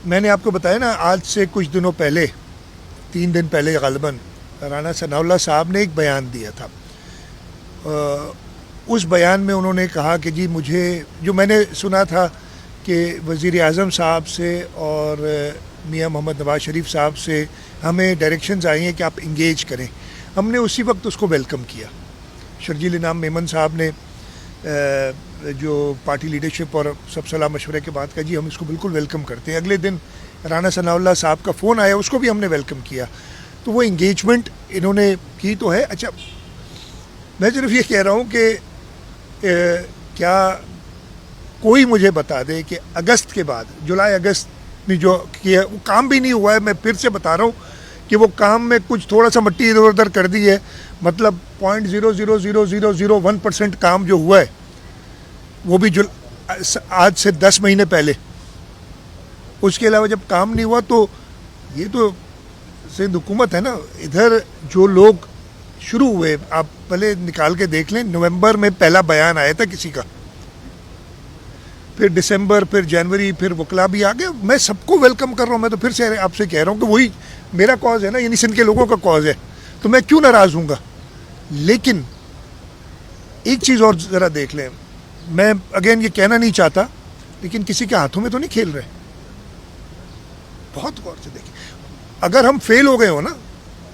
میں نے آپ کو بتایا نا آج سے کچھ دنوں پہلے 3 دن پہلے غالباً رانا ثناء اللہ صاحب نے ایک بیان دیا تھا. اس بیان میں انہوں نے کہا کہ جی مجھے جو میں نے سنا تھا کہ وزیر اعظم صاحب سے اور میاں محمد نواز شریف صاحب سے ہمیں ڈائریکشنز آئی ہیں کہ آپ انگیج کریں. ہم نے اسی وقت اس کو ویلکم کیا. شرجیل انعام میمن صاحب نے جو پارٹی لیڈرشپ اور سب صلاح مشورے کے بعد کہا جی ہم اس کو بالکل ویلکم کرتے ہیں. اگلے دن رانا ثناء اللہ صاحب کا فون آیا, اس کو بھی ہم نے ویلکم کیا. تو وہ انگیجمنٹ انہوں نے کی تو ہے. اچھا میں صرف یہ کہہ رہا ہوں کہ کیا کوئی مجھے بتا دے کہ اگست کے بعد جولائی اگست میں جو کیا وہ کام بھی نہیں ہوا ہے. میں پھر سے بتا رہا ہوں کہ وہ کام میں کچھ تھوڑا سا مٹی ادھر ادھر کر دی ہے, مطلب 0.00001% کام جو ہوا ہے وہ بھی آج سے 10 مہینے پہلے. اس کے علاوہ جب کام نہیں ہوا تو یہ تو سندھ حکومت ہے نا. ادھر جو لوگ شروع ہوئے, آپ پہلے نکال کے دیکھ لیں, نومبر میں پہلا بیان آیا تھا کسی کا, پھر دسمبر, پھر جنوری, پھر وکلا بھی آ گئے. میں سب کو ویلکم کر رہا ہوں. میں تو پھر سے آپ سے کہہ رہا ہوں کہ وہی میرا کاز ہے نا, یعنی سندھ کے لوگوں کا کاز ہے, تو میں کیوں ناراض ہوں گا. لیکن ایک چیز اور ذرا دیکھ لیں, میں اگین یہ کہنا نہیں چاہتا لیکن کسی کے ہاتھوں میں تو نہیں کھیل رہے. بہت غور سے دیکھیں. اگر ہم فیل ہو گئے ہو نا,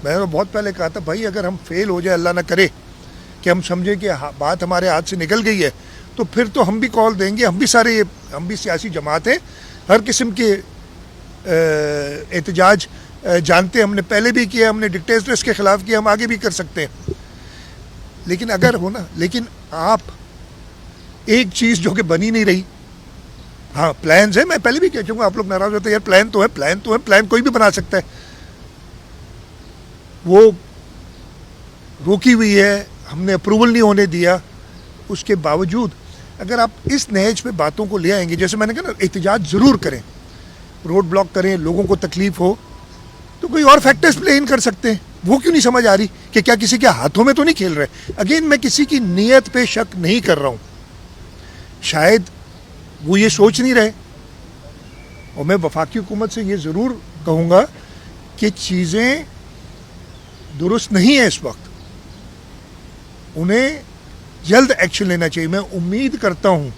میں نے بہت پہلے کہا تھا بھائی اگر ہم فیل ہو جائے, اللہ نہ کرے کہ ہم سمجھیں کہ بات ہمارے ہاتھ سے نکل گئی ہے, تو پھر تو ہم بھی کال دیں گے. ہم بھی سیاسی جماعت ہیں, ہر قسم کے احتجاج جانتے ہیں, ہم نے پہلے بھی کیا, ہم نے ڈکٹیٹرس کے خلاف کیا, ہم آگے بھی کر سکتے ہیں. لیکن اگر ہو نا, لیکن آپ ایک چیز جو کہ بنی نہیں رہی, ہاں پلانز ہیں, میں پہلے بھی کہہ چکا ہوں, آپ لوگ ناراض ہوتے ہیں یار پلان تو ہے, پلان کوئی بھی بنا سکتا ہے. وہ روکی ہوئی ہے, ہم نے اپروول نہیں ہونے دیا. اس کے باوجود اگر آپ اس نہج پہ باتوں کو لے آئیں گے, جیسے میں نے کہا نا احتجاج ضرور کریں, روڈ بلاک کریں, لوگوں کو تکلیف ہو, تو کوئی اور فیکٹرز پلے ان کر سکتے ہیں. وہ کیوں نہیں سمجھ آ رہی کہ کیا کسی کے ہاتھوں میں تو نہیں کھیل رہے. اگین میں کسی کی نیت پہ شک نہیں کر رہا ہوں, شاید وہ یہ سوچ نہیں رہے. اور میں وفاقی حکومت سے یہ ضرور کہوں گا کہ چیزیں درست نہیں ہیں اس وقت, انہیں جلد ایکشن لینا چاہیے. میں امید کرتا ہوں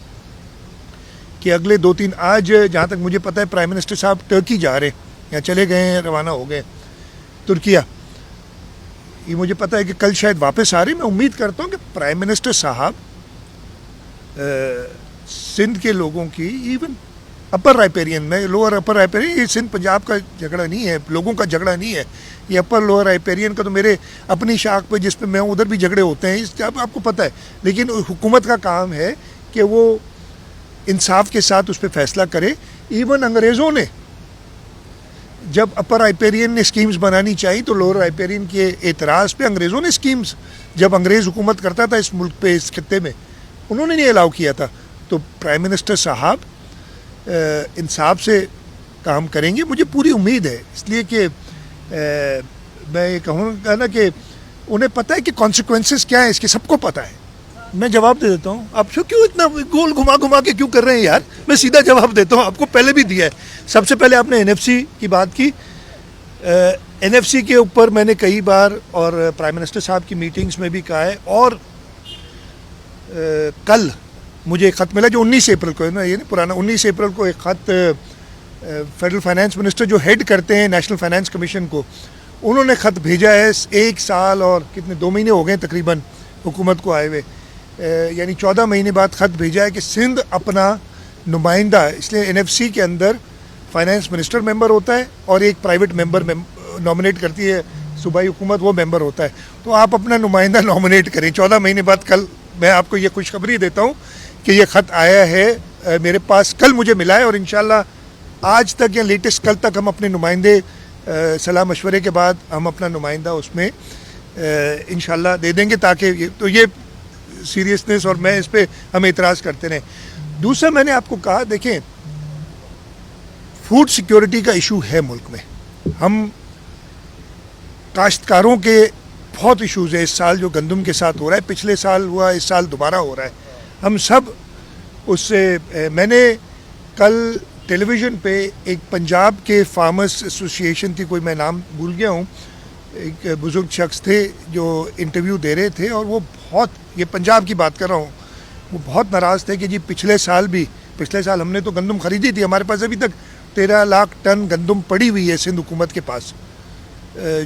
کہ اگلے 2-3 آج جہاں تک مجھے پتہ ہے پرائم منسٹر صاحب ٹرکی جا رہے ہیں یا چلے گئے ہیں, روانہ ہو گئے ترکیہ, یہ مجھے پتہ ہے کہ کل شاید واپس آ رہے ہیں. میں امید کرتا ہوں کہ پرائم منسٹر صاحب سندھ کے لوگوں کی, ایون اپر رائپیرین میں, لوور اپر رائپیرین, یہ سندھ پنجاب کا جھگڑا نہیں ہے, لوگوں کا جھگڑا نہیں ہے, یہ اپر لوور رائپیرین کا تو میرے اپنی شاخ پہ جس پہ میں ادھر بھی جھگڑے ہوتے ہیں, اس آپ کو پتہ ہے. لیکن حکومت کا کام ہے کہ وہ انصاف کے ساتھ اس پہ فیصلہ کرے. ایون انگریزوں نے جب اپر رائپیرین نے اسکیمز بنانی چاہی تو لوور رائپیرین کے اعتراض پہ انگریزوں نے اسکیمز, جب انگریز حکومت کرتا تھا اس ملک پہ, اس خطے میں, انہوں نے نہیں الاؤ کیا تھا. تو پرائم منسٹر صاحب انصاف سے کام کریں گے, مجھے پوری امید ہے. اس لیے کہ میں یہ کہوں گا نا کہ انہیں پتہ ہے کہ کانسیکوینسز کیا ہیں اس کے, سب کو پتہ ہے. میں جواب دے دیتا ہوں, آپ کیوں اتنا گول گھما کے کیوں کر رہے ہیں یار. میں سیدھا جواب دیتا ہوں, آپ کو پہلے بھی دیا ہے. سب سے پہلے آپ نے NFC کی بات کی. NFC کے اوپر میں نے کئی بار اور پرائم منسٹر صاحب کی میٹنگز میں بھی کہا ہے, اور کل مجھے ایک خط ملا جو 19 اپریل کو ہے نا, یہ نہیں پرانا, 19 اپریل کو ایک خط فیڈرل فائنانس منسٹر جو ہیڈ کرتے ہیں نیشنل فائنانس کمیشن کو, انہوں نے خط بھیجا ہے. 1 سال اور کتنے 2 مہینے ہو گئے تقریباً حکومت کو آئے ہوئے, یعنی 14 مہینے بعد خط بھیجا ہے کہ سندھ اپنا نمائندہ, اس لیے NFC کے اندر فائنانس منسٹر ممبر ہوتا ہے اور ایک پرائیویٹ ممبر نامنیٹ کرتی ہے صوبائی حکومت, وہ ممبر ہوتا ہے. تو آپ اپنا نمائندہ نامنیٹ کریں 14 مہینے بعد. کل میں آپ کو یہ خوشخبری دیتا ہوں کہ یہ خط آیا ہے میرے پاس, کل مجھے ملا ہے, اور انشاءاللہ آج تک یا لیٹسٹ کل تک ہم اپنے نمائندے صلاح مشورے کے بعد ہم اپنا نمائندہ اس میں انشاءاللہ دے دیں گے, تاکہ تو یہ سیریسنس اور میں اس پہ ہم اعتراض کرتے رہیں. دوسرا میں نے آپ کو کہا, دیکھیں فوڈ سیکیورٹی کا ایشو ہے ملک میں. ہم کاشتکاروں کے بہت ایشوز ہیں. اس سال جو گندم کے ساتھ ہو رہا ہے, پچھلے سال ہوا, اس سال دوبارہ ہو رہا ہے. ہم سب اس سے, میں نے کل ٹیلی ویژن پہ ایک پنجاب کے فارمرس ایسوسیشن کی کوئی میں نام بھول گیا ہوں, ایک بزرگ شخص تھے جو انٹرویو دے رہے تھے, اور وہ بہت, یہ پنجاب کی بات کر رہا ہوں, وہ بہت ناراض تھے کہ جی پچھلے سال ہم نے تو گندم خریدی تھی, ہمارے پاس ابھی تک 13 لاکھ ٹن گندم پڑی ہوئی ہے سندھ حکومت کے پاس,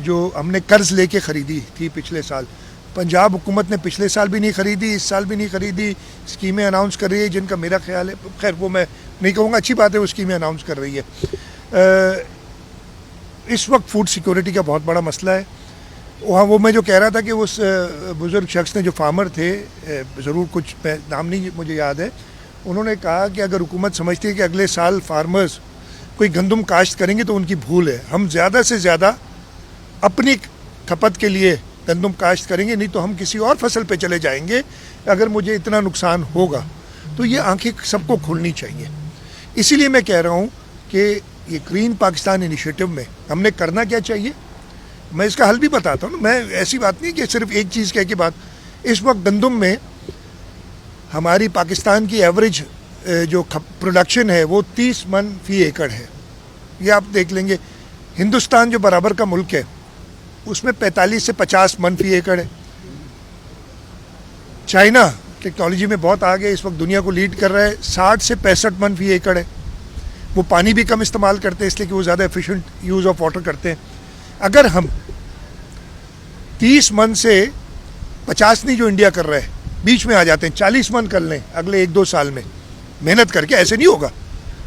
جو ہم نے قرض لے کے خریدی تھی پچھلے سال. پنجاب حکومت نے پچھلے سال بھی نہیں خریدی, اس سال بھی نہیں خریدی, اسکیمیں اناؤنس کر رہی ہے جن کا میرا خیال ہے, خیر وہ میں نہیں کہوں گا, اچھی بات ہے وہ اسکیمیں اناؤنس کر رہی ہے. اس وقت فوڈ سیکورٹی کا بہت بڑا مسئلہ ہے. وہاں وہ میں جو کہہ رہا تھا کہ اس بزرگ شخص نے, جو فارمر تھے, ضرور کچھ نام نہیں مجھے یاد ہے, انہوں نے کہا کہ اگر حکومت سمجھتی ہے کہ اگلے سال فارمرز کوئی گندم کاشت کریں گے تو ان کی بھول ہے. ہم زیادہ سے زیادہ اپنی کھپت کے لیے گندم کاشت کریں گے, نہیں تو ہم کسی اور فصل پہ چلے جائیں گے اگر مجھے اتنا نقصان ہوگا. تو یہ آنکھیں سب کو کھولنی چاہیے. اسی لیے میں کہہ رہا ہوں کہ یہ گرین پاکستان انیشیٹو میں ہم نے کرنا کیا چاہیے, میں اس کا حل بھی بتاتا ہوں. میں ایسی بات نہیں کہ صرف ایک چیز کہہ کے بات. اس وقت گندم میں ہماری پاکستان کی ایوریج جو پروڈکشن ہے وہ 30 من فی ایکڑ ہے. یہ آپ دیکھ لیں گے. ہندوستان جو برابر کا ملک ہے اس میں 45 سے 50 من فی ایکڑ ہے. چائنا ٹیکنالوجی میں بہت آگے, اس وقت دنیا کو لیڈ کر رہا ہے, 60 سے 65 من فی ایکڑ ہے. وہ پانی بھی کم استعمال کرتے ہیں اس لیے کہ وہ زیادہ ایفیشینٹ یوز آف واٹر کرتے ہیں. اگر ہم 30 من سے 50 نہیں جو انڈیا کر رہا ہے, بیچ میں آ جاتے ہیں, 40 من کر لیں اگلے 1-2 سال میں محنت کر کے, ایسے نہیں ہوگا.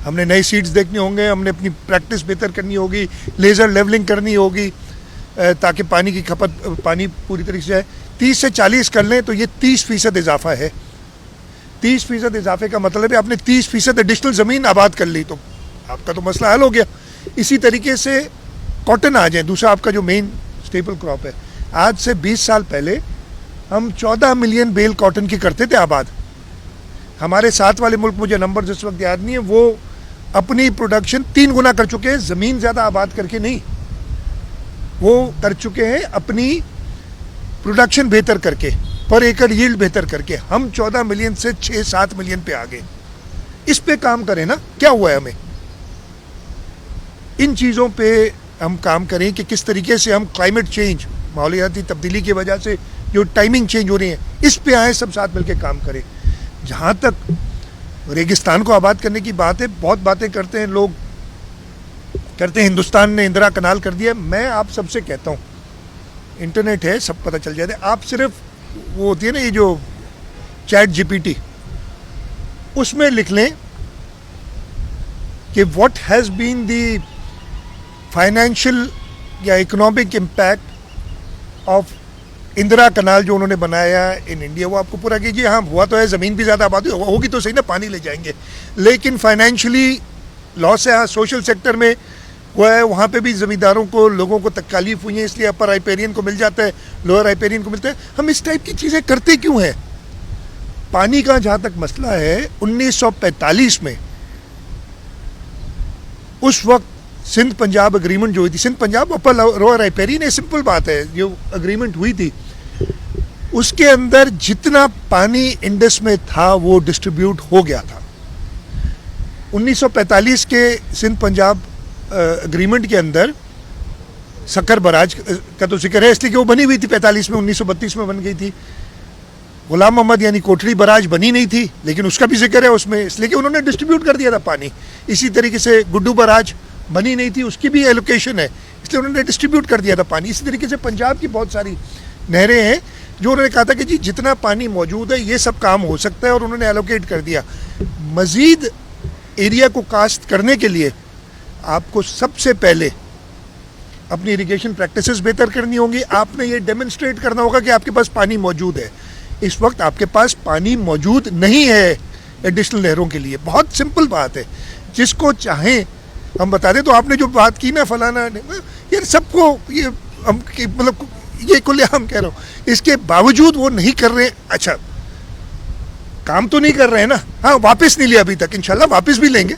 ہم نے نئے سیڈز دیکھنے ہوں گے, ہم نے اپنی پریکٹس بہتر کرنی ہوگی, لیزر لیولنگ کرنی ہوگی تاکہ پانی کی کھپت, پانی پوری طریقے سے جائے. 30 سے 40 کر لیں تو یہ 30% اضافہ ہے. 30% اضافے کا مطلب ہے آپ نے 30% ایڈیشنل زمین آباد کر لی, تو آپ کا تو مسئلہ حل ہو گیا. اسی طریقے سے کاٹن آ جائیں, دوسرا آپ کا جو مین اسٹیپل کراپ ہے. آج سے 20 سال پہلے ہم 14 ملین بیل کاٹن کی کرتے تھے آباد. ہمارے ساتھ والے ملک, مجھے نمبر جس وقت یاد نہیں ہے, وہ اپنی پروڈکشن 3 گنا کر چکے ہیں. زمین زیادہ آباد کر کے نہیں, وہ کر چکے ہیں اپنی پروڈکشن بہتر کر کے, پر ایکڑ ییلڈ بہتر کر کے. ہم 14 ملین سے 6-7 ملین پہ آ گئے. اس پہ کام کریں نا, کیا ہوا ہے ہمیں. ان چیزوں پہ ہم کام کریں کہ کس طریقے سے ہم کلائمیٹ چینج, ماحولیاتی تبدیلی کی وجہ سے جو ٹائمنگ چینج ہو رہی ہے, اس پہ آئیں, سب ساتھ مل کے کام کریں. جہاں تک ریگستان کو آباد کرنے کی بات ہے, بہت باتیں کرتے ہیں لوگ, کرتے ہیں ہندوستان نے اندرا کنال کر دیا. میں آپ سب سے کہتا ہوں, انٹرنیٹ ہے, سب پتہ چل جاتا ہے. آپ صرف وہ ہوتی ہے نا یہ جو چیٹ GPT, اس میں لکھ لیں کہ what has been the financial یا economic impact of Indira canal جو انہوں نے بنایا ان انڈیا. وہ آپ کو پورا کیجیے. ہاں ہوا تو ہے, زمین بھی زیادہ آباد ہوگی تو صحیح نا, پانی لے جائیں گے, لیکن فائنینشلی لاس ہے. ہاں سوشل سیکٹر میں وہ ہے, وہاں پہ بھی زمینداروں کو, لوگوں کو تکالیف ہوئی ہیں, اس لیے اپر رائپیرین کو مل جاتا ہے, لوور رائپیرین کو ملتا ہے. ہم اس ٹائپ کی چیزیں کرتے کیوں ہیں. پانی کا جہاں تک مسئلہ ہے, 1945 میں اس وقت سندھ پنجاب اگریمنٹ جو ہوئی تھی, Sindh Punjab upper lower riparian, یہ سمپل بات ہے, جو اگریمنٹ ہوئی تھی اس کے اندر جتنا پانی انڈس میں تھا وہ ڈسٹریبیوٹ ہو گیا تھا. 1945 کے سندھ پنجاب اگریمنٹ کے اندر سکر براج کا تو ذکر ہے, اس لیے کہ وہ بنی ہوئی تھی 45 میں, 1932 میں بن گئی تھی. غلام محمد یعنی کوٹڑی براج بنی نہیں تھی, لیکن اس کا بھی ذکر ہے اس میں, اس لیے کہ انہوں نے ڈسٹریبیوٹ کر دیا تھا پانی. اسی طریقے سے گڈو براج بنی نہیں تھی, اس کی بھی ایلوکیشن ہے, اس لیے انہوں نے ڈسٹریبیوٹ کر دیا تھا پانی. اسی طریقے سے پنجاب کی بہت ساری نہریں ہیں جو انہوں نے کہا تھا کہ جی جتنا پانی موجود ہے یہ سب کام ہو سکتا ہے, اور انہوں نے ایلوکیٹ کر دیا. مزید ایریا کو کاسٹ کرنے کے لیے آپ کو سب سے پہلے اپنی اریگیشن پریکٹسز بہتر کرنی ہوں گی. آپ نے یہ ڈیمونسٹریٹ کرنا ہوگا کہ آپ کے پاس پانی موجود ہے. اس وقت آپ کے پاس پانی موجود نہیں ہے ایڈیشنل نہروں کے لیے. بہت سمپل بات ہے, جس کو چاہیں ہم بتا دیں. تو آپ نے جو بات کی نا فلانا, یہ سب کو یہ ہم مطلب یہ کل عام کہہ رہا ہوں, اس کے باوجود وہ نہیں کر رہے. اچھا کام تو نہیں کر رہے ہیں نا, ہاں واپس نہیں لیا ابھی تک, انشاءاللہ واپس بھی لیں گے.